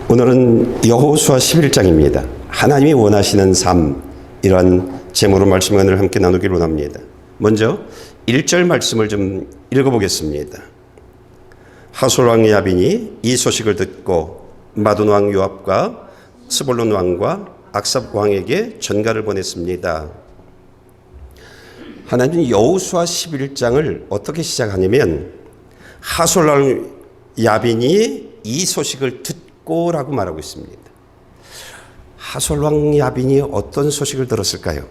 오늘은 여호수아 11장입니다. 하나님이 원하시는 삶, 이러한 제목으로 말씀을 함께 나누기를 원합니다. 먼저 1절 말씀을 좀 읽어보겠습니다. 하솔왕 야빈이 이 소식을 듣고 마돈 왕 요압과 스볼론 왕과 악삽 왕에게 전가를 보냈습니다. 하나님은 여호수아 11장을 어떻게 시작하냐면 하솔왕 야빈이 이 소식을 듣고 라고 말하고 있습니다. 하솔왕 야빈이 어떤 소식을 들었을까요?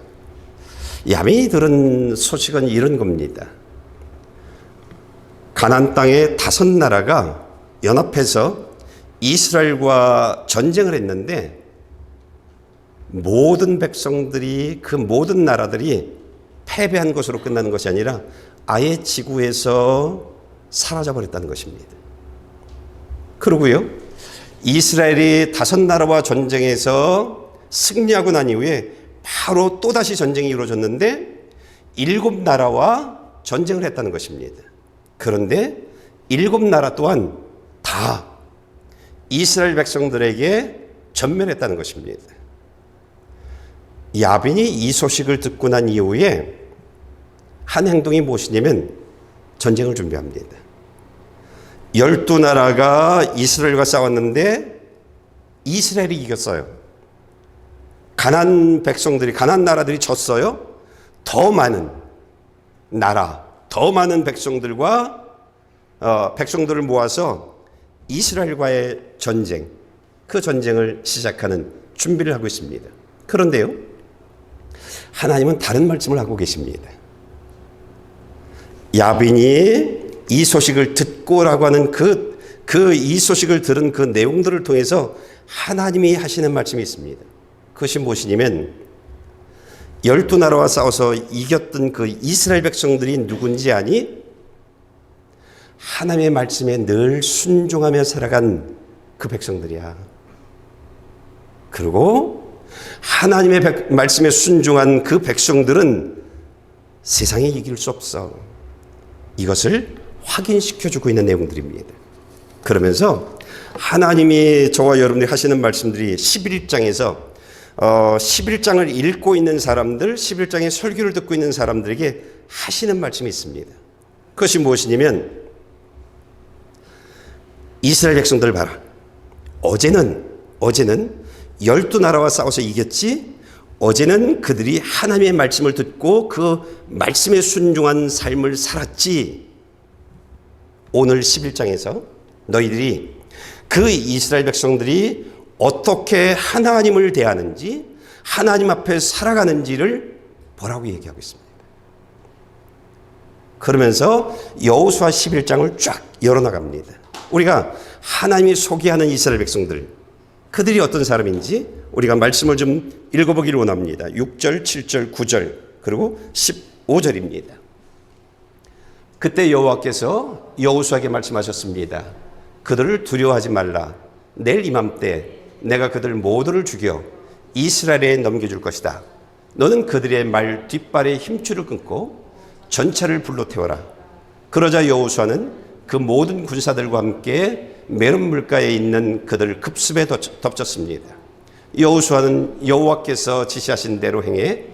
야빈이 들은 소식은 이런 겁니다. 가나안 땅의 5나라가 연합해서 이스라엘과 전쟁을 했는데 모든 백성들이, 그 모든 나라들이 패배한 것으로 끝나는 것이 아니라 아예 지구에서 사라져버렸다는 것입니다. 그러고요, 이스라엘이 5나라와 전쟁에서 승리하고 난 이후에 바로 또다시 전쟁이 이루어졌는데 7나라와 전쟁을 했다는 것입니다. 그런데 7나라 또한 다 이스라엘 백성들에게 전멸했다는 것입니다. 야빈이 이 소식을 듣고 난 이후에 한 행동이 무엇이냐면 전쟁을 준비합니다. 12나라가 이스라엘과 싸웠는데 이스라엘이 이겼어요. 가나안 백성들이, 가나안 나라들이 졌어요. 더 많은 나라, 더 많은 백성들과 백성들을 모아서 이스라엘과의 전쟁, 그 전쟁을 시작하는 준비를 하고 있습니다. 그런데요, 하나님은 다른 말씀을 하고 계십니다. 야빈이 이 소식을 듣고라고 하는 이 소식을 들은 그 내용들을 통해서 하나님이 하시는 말씀이 있습니다. 그것이 무엇이냐면 12나라와 싸워서 이겼던 그 이스라엘 백성들이 누군지 아니? 하나님의 말씀에 늘 순종하며 살아간 그 백성들이야. 그리고 하나님의 말씀에 순종한 그 백성들은 세상에 이길 수 없어. 이것을 확인시켜주고 있는 내용들입니다. 그러면서 하나님이 저와 여러분들이 하시는 말씀들이 11장에서 11장을 읽고 있는 사람들, 11장의 설교를 듣고 있는 사람들에게 하시는 말씀이 있습니다. 그것이 무엇이냐면 이스라엘 백성들 봐라. 어제는 12나라와 싸워서 이겼지. 어제는 그들이 하나님의 말씀을 듣고 그 말씀에 순종한 삶을 살았지. 오늘 11장에서 너희들이 그 이스라엘 백성들이 어떻게 하나님을 대하는지, 하나님 앞에 살아가는지를 보라고 얘기하고 있습니다. 그러면서 여호수아 11장을 쫙 열어나갑니다. 우리가 하나님이 소개하는 이스라엘 백성들, 그들이 어떤 사람인지 우리가 말씀을 좀 읽어보기를 원합니다. 6절, 7절, 9절, 그리고 15절입니다. 그때 여호와께서 여호수아에게 말씀하셨습니다. 그들을 두려워하지 말라. 내일 이맘때 내가 그들 모두를 죽여 이스라엘에 넘겨줄 것이다. 너는 그들의 말 뒷발에 힘줄을 끊고 전차를 불로 태워라. 그러자 여호수아는 그 모든 군사들과 함께 메론 물가에 있는 그들 급습에 덮쳤습니다. 여호수아는 여호와께서 지시하신 대로 행해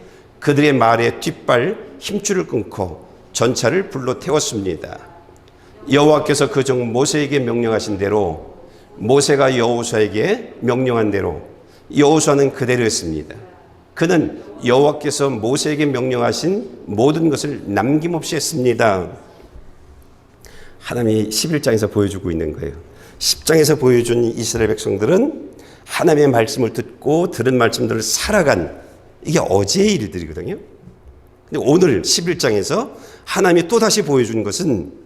그들의 말에 뒷발 힘줄을 끊고 전차를 불로 태웠습니다. 여호와께서 그 종 모세에게 명령하신 대로, 모세가 여호수아에게 명령한 대로 여호수아는 그대로 했습니다. 그는 여호와께서 모세에게 명령하신 모든 것을 남김없이 했습니다. 하나님이 11장에서 보여주고 있는 거예요. 10장에서 보여준 이스라엘 백성들은 하나님의 말씀을 듣고 들은 말씀들을 살아간, 이게 어제의 일들이거든요. 근데 오늘 11장에서 하나님이 또다시 보여준 것은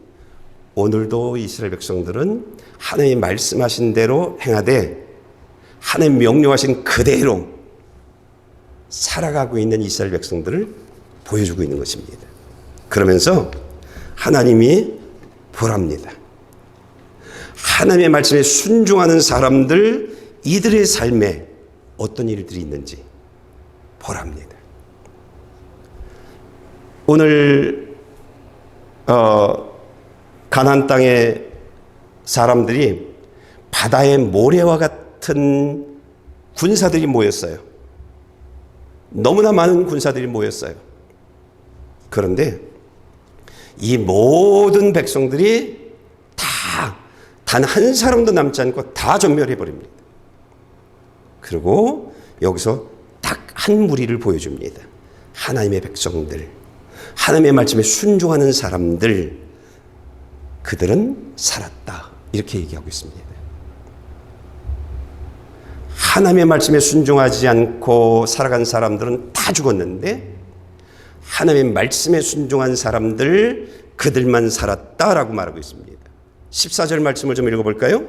오늘도 이스라엘 백성들은 하나님이 말씀하신 대로 행하되 하나님 명령하신 그대로 살아가고 있는 이스라엘 백성들을 보여주고 있는 것입니다. 그러면서 하나님이 보랍니다. 하나님의 말씀에 순종하는 사람들, 이들의 삶에 어떤 일들이 있는지 보랍니다. 오늘 가나안 땅의 사람들이 바다의 모래와 같은 같은 군사들이 모였어요. 너무나 많은 군사들이 모였어요. 그런데 이 모든 백성들이 다 단 한 사람도 남지 않고 다 전멸해 버립니다. 그리고 여기서 딱 한 무리를 보여줍니다. 하나님의 백성들, 하나님의 말씀에 순종하는 사람들, 그들은 살았다. 이렇게 얘기하고 있습니다. 하나님의 말씀에 순종하지 않고 살아간 사람들은 다 죽었는데 하나님의 말씀에 순종한 사람들, 그들만 살았다라고 말하고 있습니다. 14절 말씀을 좀 읽어볼까요?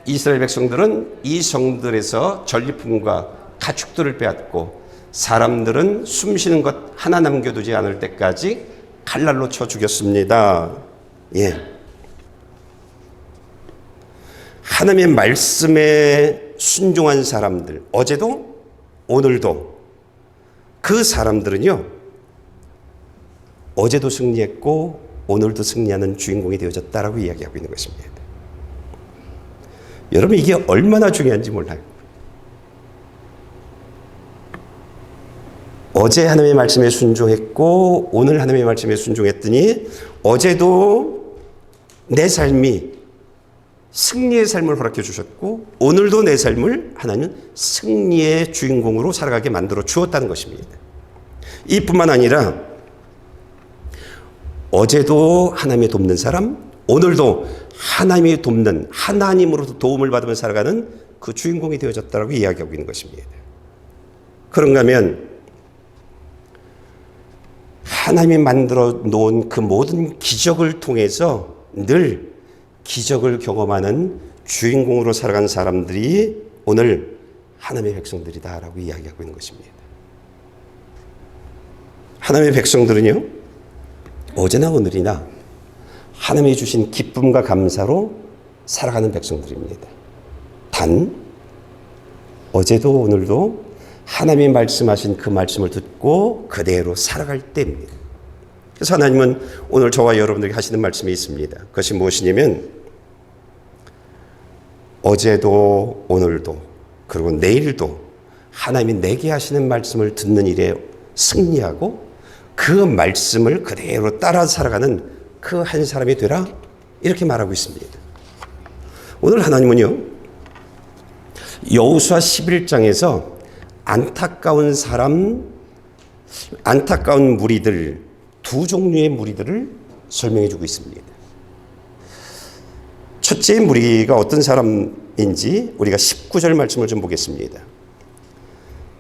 이스라엘 백성들은 이 성들에서 전리품과 가축들을 빼앗고 사람들은 숨쉬는 것 하나 남겨두지 않을 때까지 칼날로 쳐 죽였습니다. 예. 하나님의 말씀에 순종한 사람들, 어제도 오늘도 그 사람들은요, 어제도 승리했고 오늘도 승리하는 주인공이 되어졌다라고 이야기하고 있는 것입니다. 여러분, 이게 얼마나 중요한지 몰라요. 어제 하나님의 말씀에 순종했고 오늘 하나님의 말씀에 순종했더니 어제도 내 삶이 승리의 삶을 허락해 주셨고 오늘도 내 삶을 하나님은 승리의 주인공으로 살아가게 만들어 주었다는 것입니다. 이뿐만 아니라 어제도 하나님의 돕는 사람, 오늘도 하나님이 돕는, 하나님으로부터 도움을 받으며 살아가는 그 주인공이 되어졌다고 이야기하고 있는 것입니다. 그런가 하면 하나님이 만들어 놓은 그 모든 기적을 통해서 늘 기적을 경험하는 주인공으로 살아간 사람들이 오늘 하나님의 백성들이다라고 이야기하고 있는 것입니다. 하나님의 백성들은요, 어제나 오늘이나 하나님이 주신 기쁨과 감사로 살아가는 백성들입니다. 단 어제도 오늘도 하나님이 말씀하신 그 말씀을 듣고 그대로 살아갈 때입니다. 그래서 하나님은 오늘 저와 여러분들에게 하시는 말씀이 있습니다. 그것이 무엇이냐면 어제도 오늘도 그리고 내일도 하나님이 내게 하시는 말씀을 듣는 일에 승리하고 그 말씀을 그대로 따라 살아가는 그 한 사람이 되라, 이렇게 말하고 있습니다. 오늘 하나님은요, 여호수아 11장에서 안타까운 사람, 안타까운 무리들, 두 종류의 무리들을 설명해 주고 있습니다. 첫째 무리가 어떤 사람인지 우리가 19절 말씀을 좀 보겠습니다.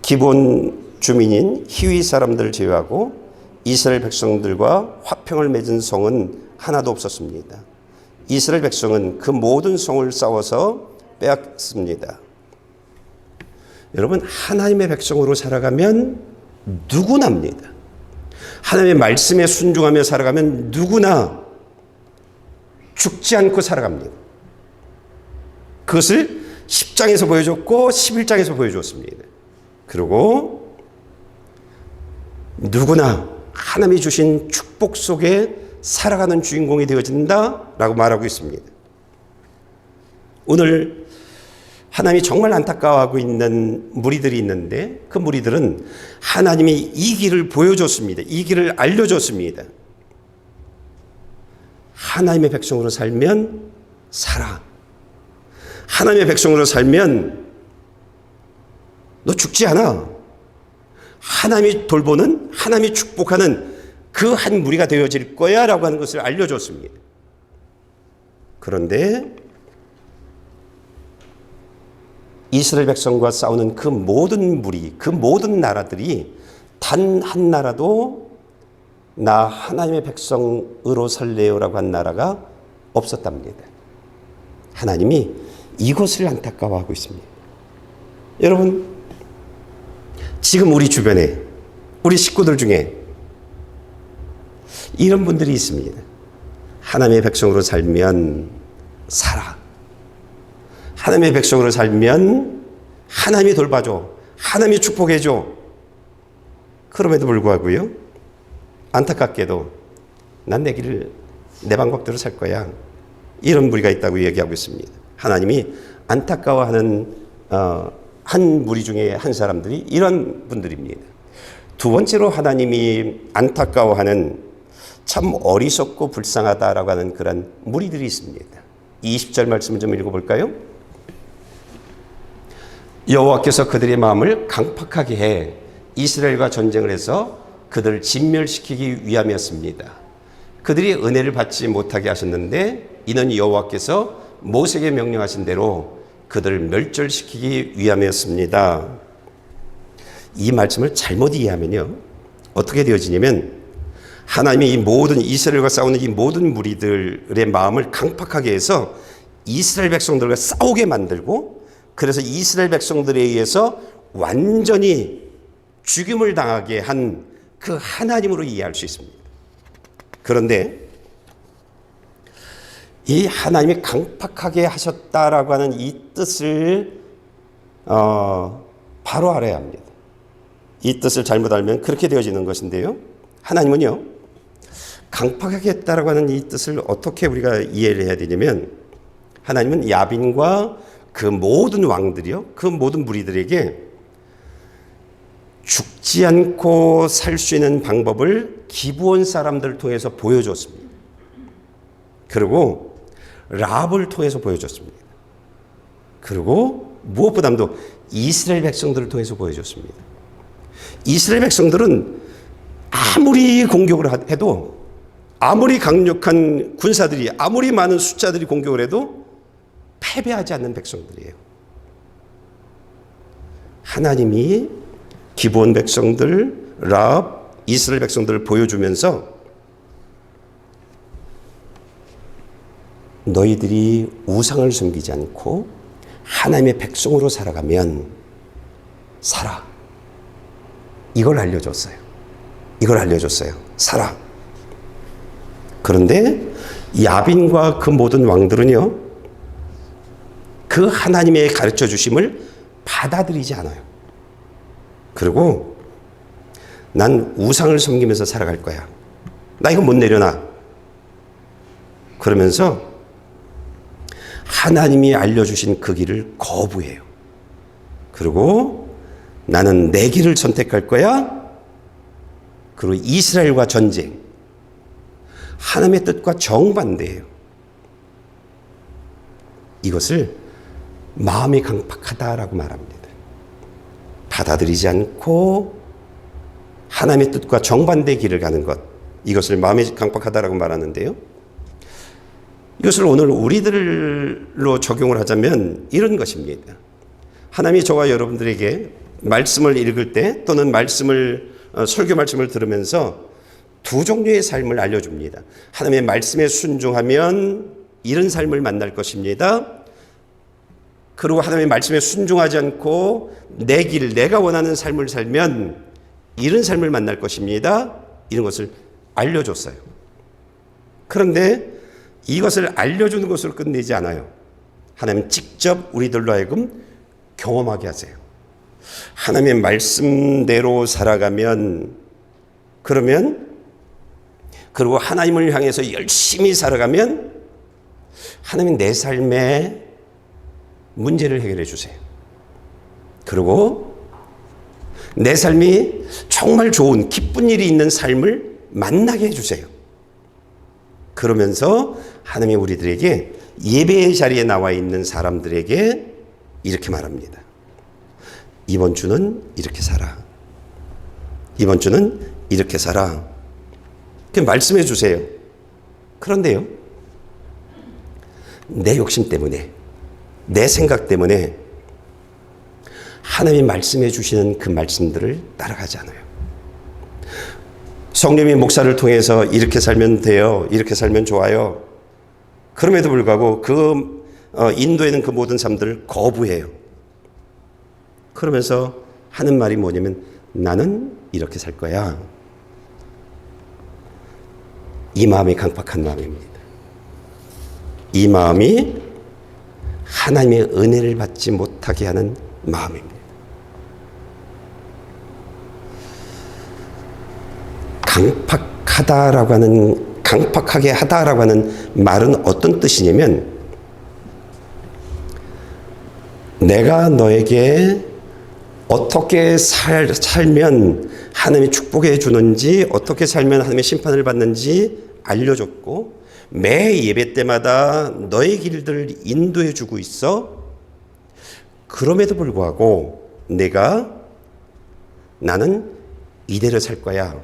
기본 주민인 히위 사람들을 제외하고 이스라엘 백성들과 화평을 맺은 성은 하나도 없었습니다. 이스라엘 백성은 그 모든 성을 싸워서 빼앗습니다. 여러분, 하나님의 백성으로 살아가면 누구나입니다. 하나님의 말씀에 순종하며 살아가면 누구나 죽지 않고 살아갑니다. 그것을 10장에서 보여줬고 11장에서 보여주었습니다. 그리고 누구나 하나님이 주신 축복 속에 살아가는 주인공이 되어진다라고 말하고 있습니다. 오늘 하나님이 정말 안타까워하고 있는 무리들이 있는데 그 무리들은 하나님이 이 길을 보여줬습니다. 이 길을 알려줬습니다. 하나님의 백성으로 살면 살아. 하나님의 백성으로 살면 너 죽지 않아. 하나님이 돌보는, 하나님이 축복하는 그 한 무리가 되어질 거야 라고 하는 것을 알려줬습니다. 그런데 이스라엘 백성과 싸우는 그 모든 무리, 그 모든 나라들이 단 한 나라도 나 하나님의 백성으로 살래요라고 한 나라가 없었답니다. 하나님이 이것을 안타까워하고 있습니다. 여러분, 지금 우리 주변에 우리 식구들 중에 이런 분들이 있습니다. 하나님의 백성으로 살면 살아. 하나님의 백성으로 살면 하나님이 돌봐줘. 하나님이 축복해줘. 그럼에도 불구하고요, 안타깝게도 난 내 길을 내 방법대로 살 거야, 이런 무리가 있다고 얘기하고 있습니다. 하나님이 안타까워하는 한 무리 중에 한 사람들이 이런 분들입니다. 두 번째로 하나님이 안타까워하는 참 어리석고 불쌍하다라고 하는 그런 무리들이 있습니다. 20절 말씀을 좀 읽어볼까요? 여호와께서 그들의 마음을 강팍하게 해 이스라엘과 전쟁을 해서 그들을 진멸시키기 위함이었습니다. 그들이 은혜를 받지 못하게 하셨는데 이는 여호와께서 모세에게 명령하신 대로 그들을 멸절시키기 위함이었습니다. 이 말씀을 잘못 이해하면요, 어떻게 되어지냐면 하나님이 이 모든 이스라엘과 싸우는 이 모든 무리들의 마음을 강팍하게 해서 이스라엘 백성들과 싸우게 만들고, 그래서 이스라엘 백성들에 의해서 완전히 죽임을 당하게 한 그 하나님으로 이해할 수 있습니다. 그런데 이 하나님이 강팍하게 하셨다라고 하는 이 뜻을 바로 알아야 합니다. 이 뜻을 잘못 알면 그렇게 되어지는 것인데요, 하나님은요, 강팍하게 했다라고 하는 이 뜻을 어떻게 우리가 이해를 해야 되냐면, 하나님은 야빈과 그 모든 왕들이요, 그 모든 무리들에게 죽지 않고 살 수 있는 방법을 기브온 사람들을 통해서 보여줬습니다. 그리고 라합을 통해서 보여줬습니다. 그리고 무엇보다도 이스라엘 백성들을 통해서 보여줬습니다. 이스라엘 백성들은 아무리 공격을 해도, 아무리 강력한 군사들이, 아무리 많은 숫자들이 공격을 해도 패배하지 않는 백성들이에요. 하나님이 기브온 백성들, 라합, 이스라엘 백성들을 보여주면서 너희들이 우상을 섬기지 않고 하나님의 백성으로 살아가면 살아. 이걸 알려줬어요. 이걸 알려줬어요. 살아. 그런데 야빈과 그 모든 왕들은요, 그 하나님의 가르쳐 주심을 받아들이지 않아요. 그리고 난 우상을 섬기면서 살아갈 거야. 나 이거 못 내려놔. 그러면서 하나님이 알려주신 그 길을 거부해요. 그리고 나는 내 길을 선택할 거야. 그리고 이스라엘과 전쟁. 하나님의 뜻과 정반대예요. 이것을 마음이 강팍하다라고 말합니다. 받아들이지 않고 하나님의 뜻과 정반대의 길을 가는 것, 이것을 마음이 강팍하다라고 말하는데요, 이것을 오늘 우리들로 적용을 하자면 이런 것입니다. 하나님이 저와 여러분들에게 말씀을 읽을 때, 또는 설교 말씀을 들으면서 두 종류의 삶을 알려줍니다. 하나님의 말씀에 순종하면 이런 삶을 만날 것입니다. 그리고 하나님의 말씀에 순종하지 않고 내 길, 내가 원하는 삶을 살면 이런 삶을 만날 것입니다. 이런 것을 알려줬어요. 그런데 이것을 알려주는 것으로 끝내지 않아요. 하나님 직접 우리들로 하여금 경험하게 하세요. 하나님의 말씀대로 살아가면, 그리고 하나님을 향해서 열심히 살아가면 하나님 내 삶에 문제를 해결해 주세요. 그리고 내 삶이 정말 좋은 기쁜 일이 있는 삶을 만나게 해주세요. 그러면서 하나님이 우리들에게 예배의 자리에 나와 있는 사람들에게 이렇게 말합니다. 이번 주는 이렇게 살아. 이번 주는 이렇게 살아. 그렇게 말씀해 주세요. 그런데요, 내 욕심 때문에, 내 생각 때문에 하나님이 말씀해 주시는 그 말씀들을 따라가지 않아요. 성령의 목사를 통해서 이렇게 살면 돼요, 이렇게 살면 좋아요. 그럼에도 불구하고 그 인도에는 그 모든 삶들을 거부해요. 그러면서 하는 말이 뭐냐면 나는 이렇게 살 거야. 이 마음이 강팍한 마음입니다. 이 마음이 하나님의 은혜를 받지 못하게 하는 마음입니다. 강팍하게 하다라고 하는 말은 어떤 뜻이냐면, 내가 너에게 어떻게 살면 하나님이 축복해 주는지, 어떻게 살면 하나님의 심판을 받는지 알려줬고, 매 예배 때마다 너의 길들을 인도해 주고 있어. 그럼에도 불구하고 나는 이대로 살 거야.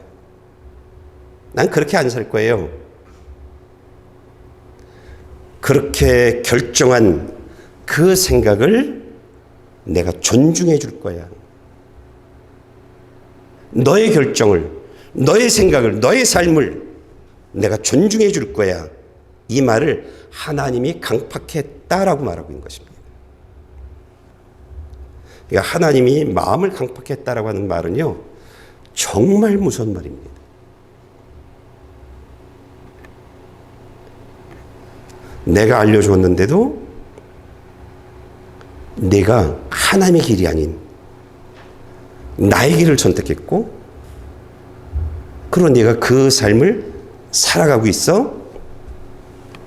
난 그렇게 안 살 거예요. 그렇게 결정한 그 생각을 내가 존중해 줄 거야. 너의 결정을, 너의 생각을, 너의 삶을 내가 존중해 줄 거야. 이 말을 하나님이 강팍했다라고 말하고 있는 것입니다. 그러니까 하나님이 마음을 강팍했다라고 하는 말은요, 정말 무서운 말입니다. 내가 알려줬는데도 내가 하나님의 길이 아닌 나의 길을 선택했고, 그리고 내가 그 삶을 살아가고 있어.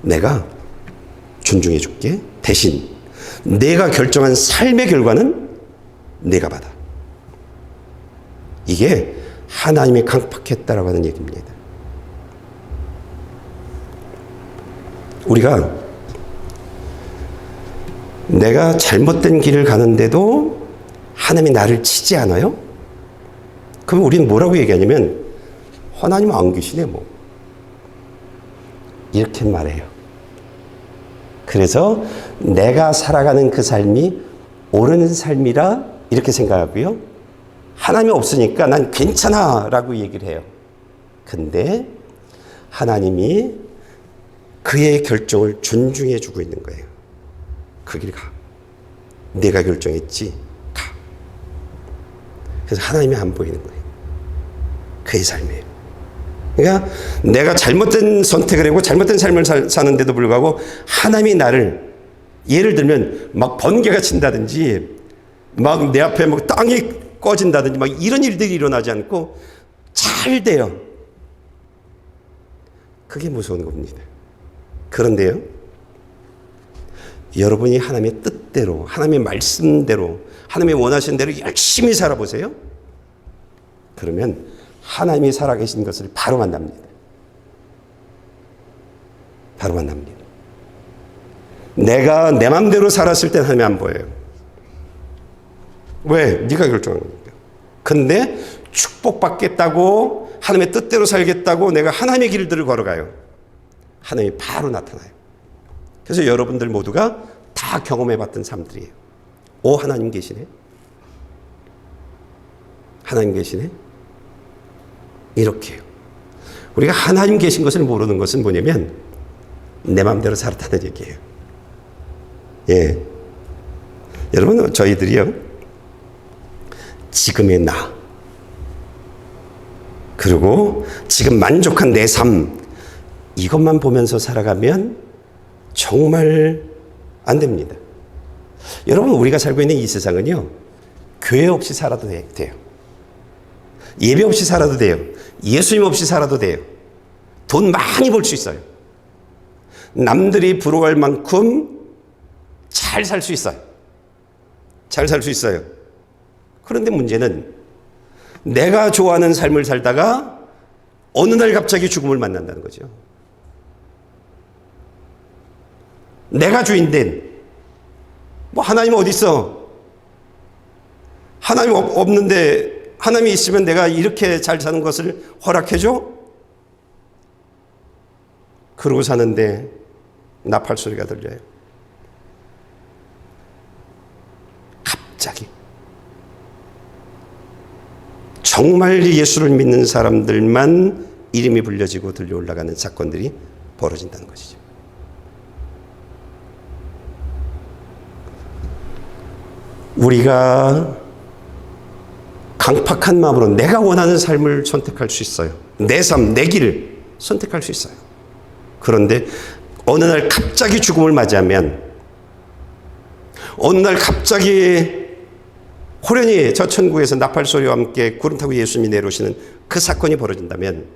내가 존중해 줄게. 대신 내가 결정한 삶의 결과는 내가 받아. 이게 하나님이 강팍했다라고 하는 얘기입니다. 우리가 내가 잘못된 길을 가는데도 하나님이 나를 치지 않아요? 그럼 우리는 뭐라고 얘기하냐면, 하나님 안 계시네 뭐, 이렇게 말해요. 그래서 내가 살아가는 그 삶이 옳은 삶이라 이렇게 생각하고요, 하나님이 없으니까 난 괜찮아 라고 얘기를 해요. 근데 하나님이 그의 결정을 존중해 주고 있는 거예요. 그 길 가. 내가 결정했지, 가. 그래서 하나님이 안 보이는 거예요. 그의 삶이에요. 그러니까 내가 잘못된 선택을 하고 잘못된 삶을 사는데도 불구하고 하나님이 나를, 예를 들면 막 번개가 친다든지 막 내 앞에 막 땅이 꺼진다든지 막 이런 일들이 일어나지 않고 잘 돼요. 그게 무서운 겁니다. 그런데요, 여러분이 하나님의 뜻대로, 하나님의 말씀대로, 하나님의 원하시는 대로 열심히 살아보세요. 그러면 하나님이 살아계신 것을 바로 만납니다. 바로 만납니다. 내가 내 마음대로 살았을 때 하나님이 안 보여요. 왜? 네가 결정한 거니까. 근데 축복받겠다고, 하나님의 뜻대로 살겠다고 내가 하나님의 길들을 걸어가요. 하나님이 바로 나타나요. 그래서 여러분들 모두가 다 경험해봤던 삶들이에요. 오, 하나님 계시네. 하나님 계시네. 이렇게요. 우리가 하나님 계신 것을 모르는 것은 뭐냐면 내 마음대로 살았다는 얘기예요. 예. 여러분, 저희들이요, 지금의 나, 그리고 지금 만족한 내 삶, 이것만 보면서 살아가면 정말 안 됩니다. 여러분, 우리가 살고 있는 이 세상은요, 교회 없이 살아도 돼요. 예배 없이 살아도 돼요. 예수님 없이 살아도 돼요. 돈 많이 벌 수 있어요. 남들이 부러워할 만큼 잘 살 수 있어요. 잘 살 수 있어요. 그런데 문제는 내가 좋아하는 삶을 살다가 어느 날 갑자기 죽음을 만난다는 거죠. 내가 주인된, 뭐 하나님 어디 있어? 하나님 없는데 하나님이 있으면 내가 이렇게 잘 사는 것을 허락해줘? 그러고 사는데 나팔 소리가 들려요. 갑자기. 정말 예수를 믿는 사람들만 이름이 불려지고 들려 올라가는 사건들이 벌어진다는 것이죠. 우리가 강팍한 마음으로 내가 원하는 삶을 선택할 수 있어요. 내 삶, 내 길을 선택할 수 있어요. 그런데 어느 날 갑자기 죽음을 맞이하면, 어느 날 갑자기 호련히 저 천국에서 나팔 소리와 함께 구름 타고 예수님이 내려오시는 그 사건이 벌어진다면,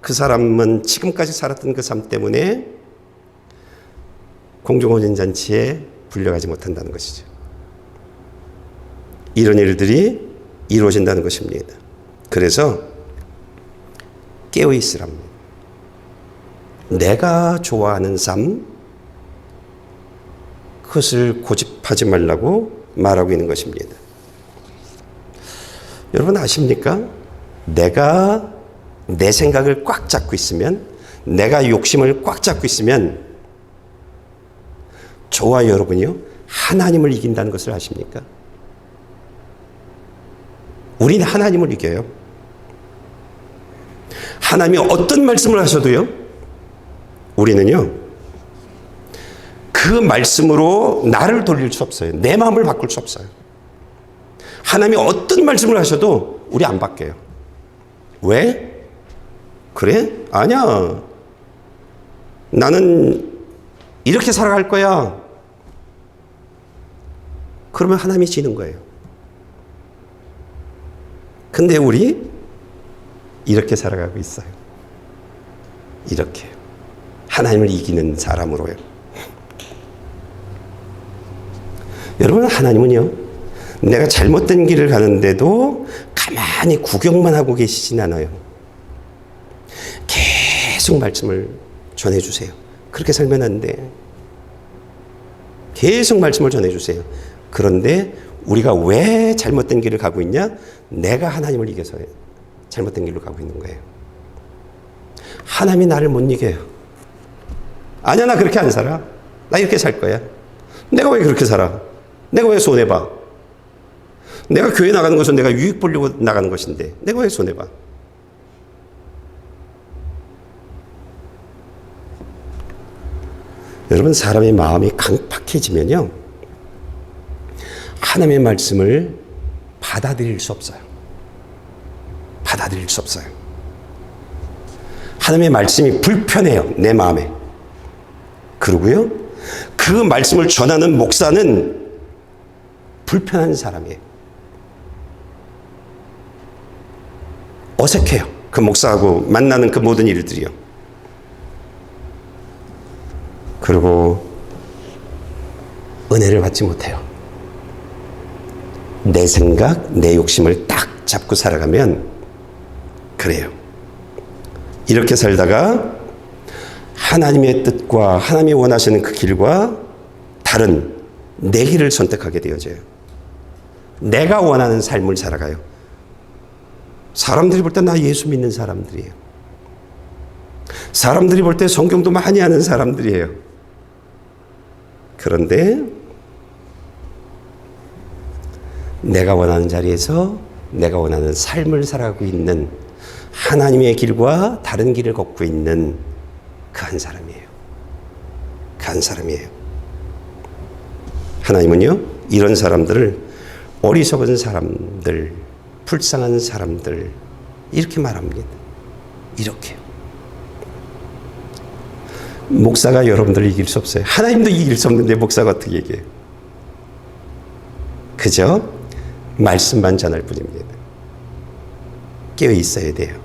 그 사람은 지금까지 살았던 그 삶 때문에 공중혼인잔치에 불려가지 못한다는 것이죠. 이런 일들이 이루어진다는 것입니다. 그래서 깨어 있으랍니다. 내가 좋아하는 삶, 그것을 고집하지 말라고 말하고 있는 것입니다. 여러분 아십니까? 내가 내 생각을 꽉 잡고 있으면, 내가 욕심을 꽉 잡고 있으면 저와 여러분이요, 하나님을 이긴다는 것을 아십니까? 우리는 하나님을 이겨요. 하나님이 어떤 말씀을 하셔도요, 우리는요, 그 말씀으로 나를 돌릴 수 없어요. 내 마음을 바꿀 수 없어요. 하나님이 어떤 말씀을 하셔도 우리 안 바뀌어요. 왜? 그래? 아니야. 나는 이렇게 살아갈 거야. 그러면 하나님이 지는 거예요. 근데 우리 이렇게 살아가고 있어요. 이렇게. 하나님을 이기는 사람으로요. 여러분, 하나님은요, 내가 잘못된 길을 가는데도 가만히 구경만 하고 계시진 않아요. 계속 말씀을 전해주세요. 그렇게 살면 안 돼. 계속 말씀을 전해주세요. 그런데 우리가 왜 잘못된 길을 가고 있냐? 내가 하나님을 이겨서 잘못된 길로 가고 있는 거예요. 하나님이 나를 못 이겨요. 아니야, 나 그렇게 안 살아. 나 이렇게 살 거야. 내가 왜 그렇게 살아? 내가 왜 손해봐? 내가 교회 나가는 것은 내가 유익 보려고 나가는 것인데 내가 왜 손해봐? 여러분, 사람의 마음이 강팍해지면요, 하나님의 말씀을 받아들일 수 없어요. 받아들일 수 없어요. 하나님의 말씀이 불편해요, 내 마음에. 그러고요, 그 말씀을 전하는 목사는 불편한 사람이에요. 어색해요. 그 목사하고 만나는 그 모든 일들이요. 그리고 은혜를 받지 못해요. 내 생각, 내 욕심을 딱 잡고 살아가면 그래요. 이렇게 살다가 하나님의 뜻과 하나님이 원하시는 그 길과 다른 내 길을 선택하게 되어져요. 내가 원하는 삶을 살아가요. 사람들이 볼 때 나 예수 믿는 사람들이에요. 사람들이 볼 때 성경도 많이 하는 사람들이에요. 그런데 내가 원하는 자리에서 내가 원하는 삶을 살아가고 있는, 하나님의 길과 다른 길을 걷고 있는 그 한 사람이에요. 그 한 사람이에요. 하나님은요, 이런 사람들을 어리석은 사람들, 불쌍한 사람들, 이렇게 말합니다. 이렇게. 목사가 여러분들을 이길 수 없어요. 하나님도 이길 수 없는데 목사가 어떻게 이겨요? 그저 말씀만 전할 뿐입니다. 깨어 있어야 돼요.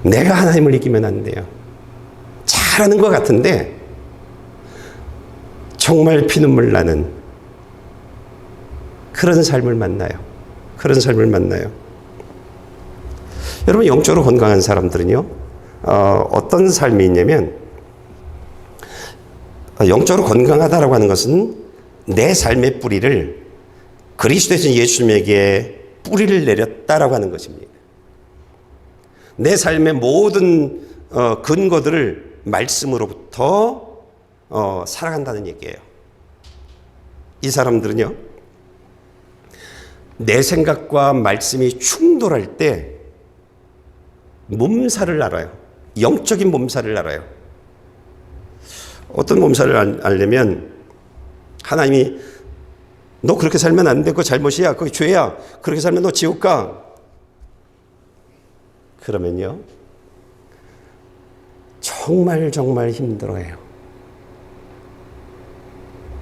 내가 하나님을 이기면 안 돼요. 잘하는 것 같은데 정말 피눈물 나는 그런 삶을 만나요. 그런 삶을 만나요. 여러분, 영적으로 건강한 사람들은요, 어떤 삶이 있냐면, 영적으로 건강하다라고 하는 것은 내 삶의 뿌리를 그리스도의 예수님에게 뿌리를 내렸다라고 하는 것입니다. 내 삶의 모든 근거들을 말씀으로부터 살아간다는 얘기예요. 이 사람들은요, 내 생각과 말씀이 충돌할 때 몸살을 알아요. 영적인 몸살을 알아요. 어떤 몸살을 알려면, 하나님이 너 그렇게 살면 안 돼. 그거 잘못이야. 그거 죄야. 그렇게 살면 너 지옥 가. 그러면요, 정말 힘들어해요.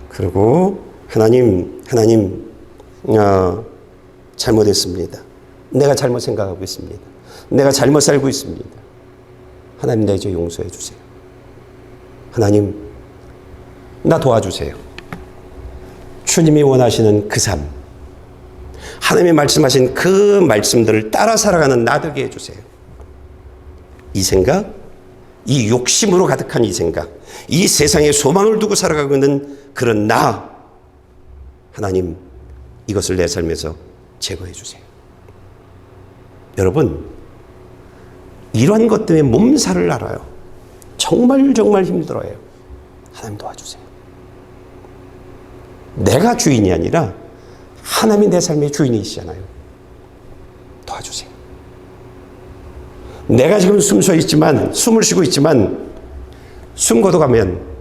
그리고 하나님, 잘못했습니다. 내가 잘못 생각하고 있습니다. 내가 잘못 살고 있습니다. 하나님, 내 죄 용서해 주세요. 하나님, 나 도와주세요. 주님이 원하시는 그 삶, 하나님이 말씀하신 그 말씀들을 따라 살아가는 나 되게 해주세요. 이 생각, 이 욕심으로 가득한 이 생각, 이 세상에 소망을 두고 살아가고 있는 그런 나, 하나님 이것을 내 삶에서 제거해 주세요. 여러분, 이러한 것 때문에 몸살을 앓아요. 정말 힘들어요. 하나님 도와주세요. 내가 주인이 아니라 하나님이 내 삶의 주인이시잖아요. 도와주세요. 내가 지금 숨을 쉬고 있지만 숨 거둬가면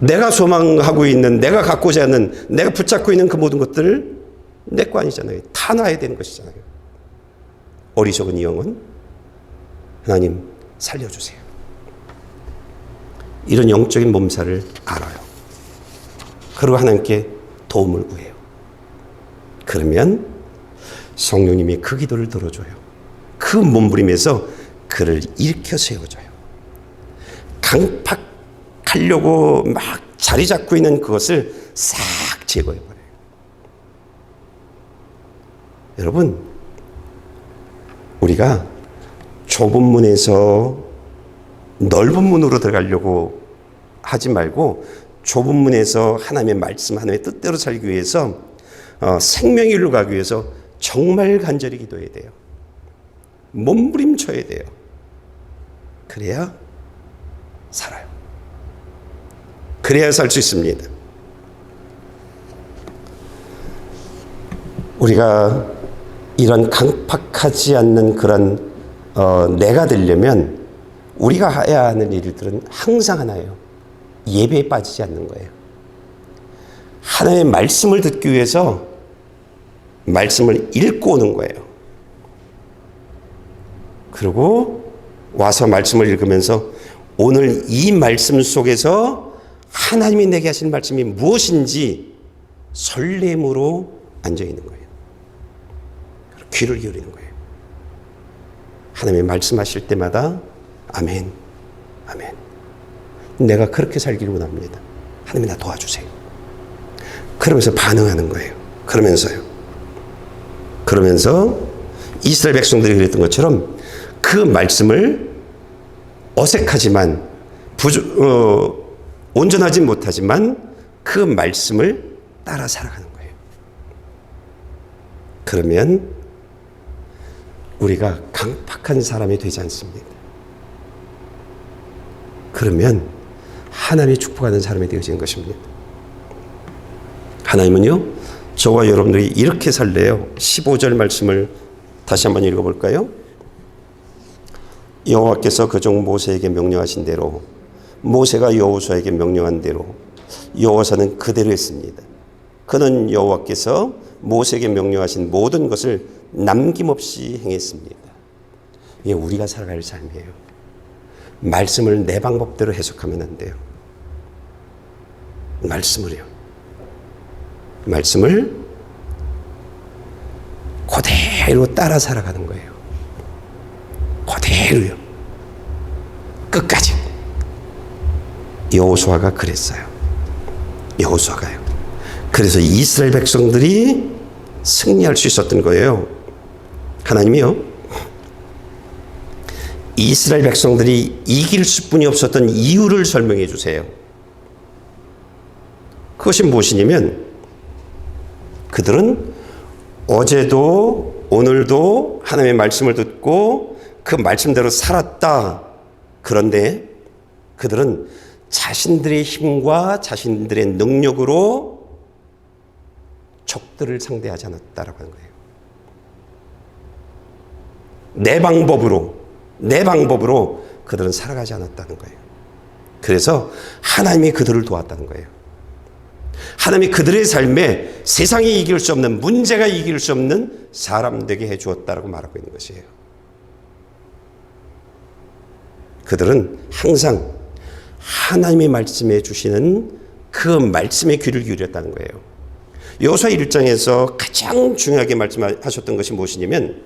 내가 소망하고 있는, 내가 갖고자 하는, 내가 붙잡고 있는 그 모든 것들을 내 거 아니잖아요. 다 놔야 되는 것이잖아요. 어리석은 이 영혼, 하나님 살려주세요. 이런 영적인 몸살을 알아요. 그리고 하나님께 도움을 구해요. 그러면 성령님이 그 기도를 들어줘요. 그 몸부림에서 그를 일으켜 세워줘요. 강팍하려고 막 자리 잡고 있는 그것을 싹 제거해버려요. 여러분, 우리가 좁은 문에서 넓은 문으로 들어가려고 하지 말고 좁은 문에서 하나님의 말씀, 하나님의 뜻대로 살기 위해서 생명의 길로 가기 위해서 정말 간절히 기도해야 돼요. 몸부림쳐야 돼요. 그래야 살아요. 그래야 살 수 있습니다. 우리가 이런 강팍하지 않는 그런 내가 되려면 우리가 해야 하는 일들은 항상 하나예요. 예배에 빠지지 않는 거예요. 하나님의 말씀을 듣기 위해서 말씀을 읽고 오는 거예요. 그리고 와서 말씀을 읽으면서 오늘 이 말씀 속에서 하나님이 내게 하신 말씀이 무엇인지 설렘으로 앉아있는 거예요. 귀를 기울이는 거예요. 하나님이 말씀하실 때마다 아멘, 아멘. 내가 그렇게 살기를 원합니다. 하나님 나 도와주세요. 그러면서 반응하는 거예요. 그러면서 이스라엘 백성들이 그랬던 것처럼 그 말씀을 어색하지만 온전하지 못하지만 그 말씀을 따라 살아가는 거예요. 그러면 우리가 강팍한 사람이 되지 않습니다. 그러면 하나님이 축복하는 사람이 되어지는 것입니다. 하나님은요, 저와 여러분들이 이렇게 살래요. 15절 말씀을 다시 한번 읽어볼까요? 여호와께서 그 종 모세에게 명령하신 대로 모세가 여호수아에게 명령한 대로 여호와서는 그대로 했습니다. 그는 여호와께서 모세에게 명령하신 모든 것을 남김없이 행했습니다. 이게 우리가 살아갈 삶이에요. 말씀을 내 방법대로 해석하면 안 돼요. 말씀을 그대로 따라 살아가는 거예요. 그대로요. 끝까지. 여호수아가 그랬어요. 여호수아가요. 그래서 이스라엘 백성들이 승리할 수 있었던 거예요. 하나님이요, 이스라엘 백성들이 이길 수뿐이 없었던 이유를 설명해 주세요. 그것이 무엇이냐면 그들은 어제도 오늘도 하나님의 말씀을 듣고 그 말씀대로 살았다. 그런데 그들은 자신들의 힘과 자신들의 능력으로 적들을 상대하지 않았다라고 하는 거예요. 내 방법으로 그들은 살아가지 않았다는 거예요. 그래서 하나님이 그들을 도왔다는 거예요. 하나님이 그들의 삶에 세상이 이길 수 없는, 문제가 이길 수 없는 사람 되게 해주었다라고 말하고 있는 것이에요. 그들은 항상 하나님의 말씀해 주시는 그 말씀에 귀를 기울였다는 거예요. 여호수아 1장에서 가장 중요하게 말씀하셨던 것이 무엇이냐면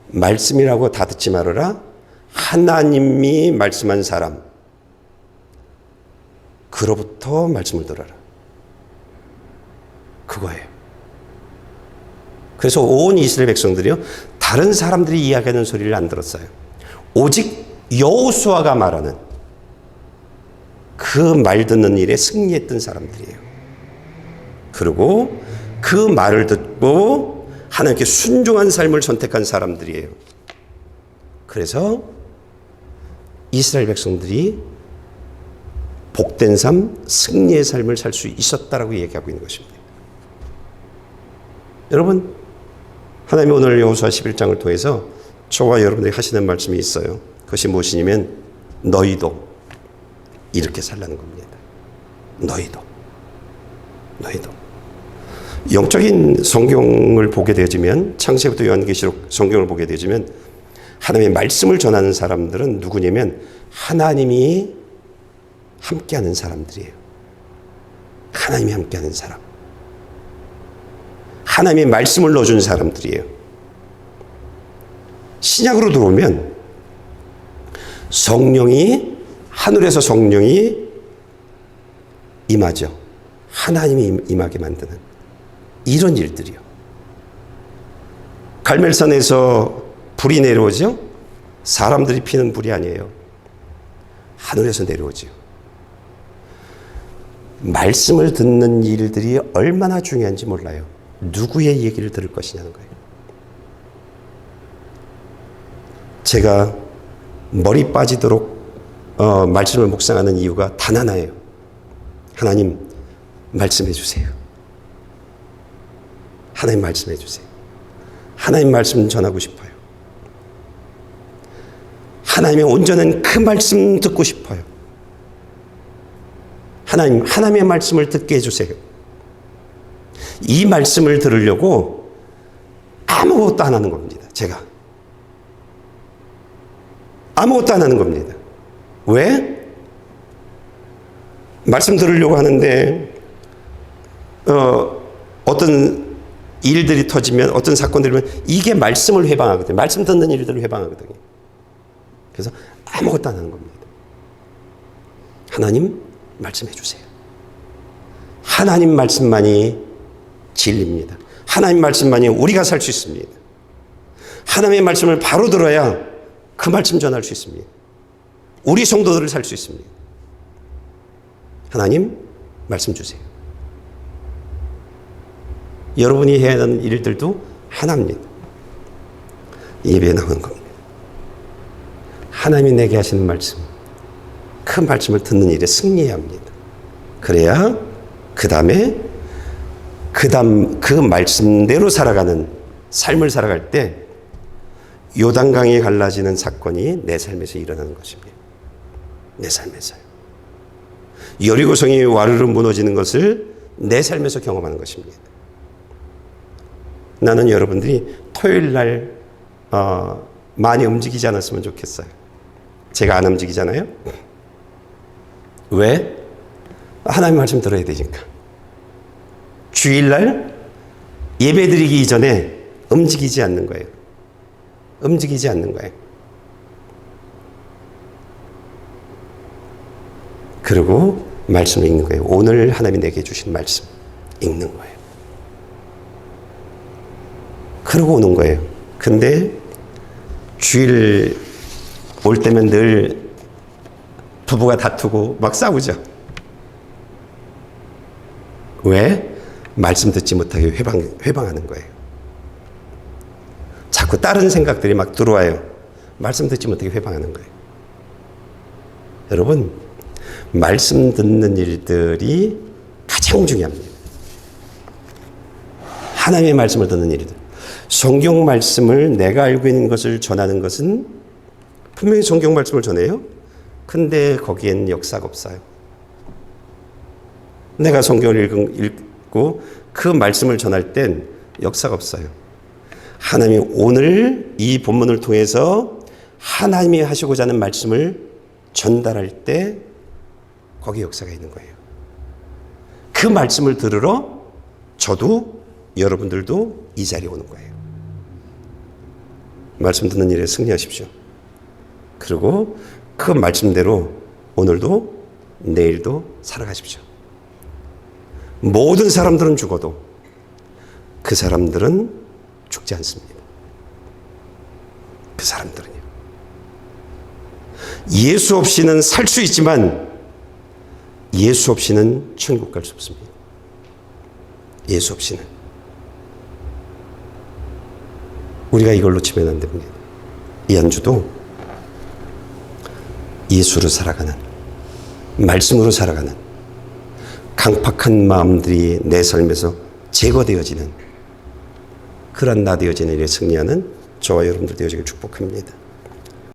말씀이라고 다 듣지 말아라. 하나님이 말씀한 사람 그로부터 말씀을 들어라. 그거예요. 그래서 온 이스라엘 백성들이요, 다른 사람들이 이야기하는 소리를 안 들었어요. 오직 여호수아가 말하는 그 말 듣는 일에 승리했던 사람들이에요. 그리고 그 말을 듣고 하나님께 순종한 삶을 선택한 사람들이에요. 그래서 이스라엘 백성들이 복된 삶, 승리의 삶을 살 수 있었다라고 얘기하고 있는 것입니다. 여러분, 하나님이 오늘 여호수아 11장을 통해서 저와 여러분들이 하시는 말씀이 있어요. 그것이 무엇이냐면 너희도 이렇게 살라는 겁니다. 너희도. 영적인 성경을 보게 되어지면, 창세부터 요한계시록 성경을 보게 되어지면 하나님의 말씀을 전하는 사람들은 누구냐면 하나님이 함께하는 사람들이에요. 하나님이 함께하는 사람. 하나님의 말씀을 넣어준 사람들이에요. 신약으로 들어오면 성령이, 하늘에서 성령이 임하죠. 하나님이 임하게 만드는 이런 일들이요. 갈멜산에서 불이 내려오죠. 사람들이 피는 불이 아니에요. 하늘에서 내려오죠. 말씀을 듣는 일들이 얼마나 중요한지 몰라요. 누구의 얘기를 들을 것이냐는 거예요. 제가 머리 빠지도록 말씀을 묵상하는 이유가 단 하나예요. 하나님 말씀해 주세요. 하나님 말씀해 주세요. 하나님 말씀 전하고 싶어요. 하나님의 온전한 그 말씀 듣고 싶어요. 하나님의 말씀을 듣게 해주세요. 이 말씀을 들으려고 아무것도 안 하는 겁니다. 제가 아무것도 안 하는 겁니다. 왜? 말씀 들으려고 하는데 어떤 일들이 터지면, 어떤 사건들이 면 이게 말씀을 회방하거든요. 말씀 듣는 일들을 회방하거든요. 그래서 아무것도 안 하는 겁니다. 하나님 말씀해 주세요. 하나님 말씀만이 진리입니다. 하나님 말씀만이 우리가 살 수 있습니다. 하나님의 말씀을 바로 들어야 그 말씀 전할 수 있습니다. 우리 성도들을 살 수 있습니다. 하나님 말씀 주세요. 여러분이 해야 하는 일들도 하나입니다. 예배에 나오는 겁니다. 하나님이 내게 하시는 말씀, 그 말씀을 듣는 일에 승리해야 합니다. 그래야 그 말씀대로 살아가는 삶을 살아갈 때 요단강이 갈라지는 사건이 내 삶에서 일어나는 것입니다. 내 삶에서요. 여리고성이 와르르 무너지는 것을 내 삶에서 경험하는 것입니다. 나는 여러분들이 토요일 날 많이 움직이지 않았으면 좋겠어요. 제가 안 움직이잖아요. 왜? 하나님 말씀 들어야 되니까. 주일날 예배 드리기 이전에 움직이지 않는 거예요. 움직이지 않는 거예요. 그리고 말씀을 읽는 거예요. 오늘 하나님이 내게 주신 말씀 읽는 거예요. 그러고 오는 거예요. 근데 주일 올 때면 늘 부부가 다투고 막 싸우죠. 왜? 말씀 듣지 못하게 회방하는 거예요. 자꾸 다른 생각들이 막 들어와요. 말씀 듣지 못하게 회방하는 거예요. 여러분, 말씀 듣는 일들이 가장 중요합니다. 하나님의 말씀을 듣는 일들. 성경 말씀을 내가 알고 있는 것을 전하는 것은 분명히 성경 말씀을 전해요. 근데 거기엔 역사가 없어요. 내가 성경을 읽고 그 말씀을 전할 땐 역사가 없어요. 하나님이 오늘 이 본문을 통해서 하나님이 하시고자 하는 말씀을 전달할 때 거기에 역사가 있는 거예요. 그 말씀을 들으러 저도 여러분들도 이 자리에 오는 거예요. 말씀 듣는 일에 승리하십시오. 그리고 그 말씀대로 오늘도 내일도 살아가십시오. 모든 사람들은 죽어도 그 사람들은 죽지 않습니다. 그 사람들은요. 예수 없이는 살 수 있지만 예수 없이는 천국 갈 수 없습니다. 예수 없이는. 우리가 이걸 놓치면 안 됩니다. 이 한 주도 예수로 살아가는, 말씀으로 살아가는 강팍한 마음들이 내 삶에서 제거되어지는 그런 나 되어지는 일에 승리하는 저와 여러분들 되어지길 축복합니다.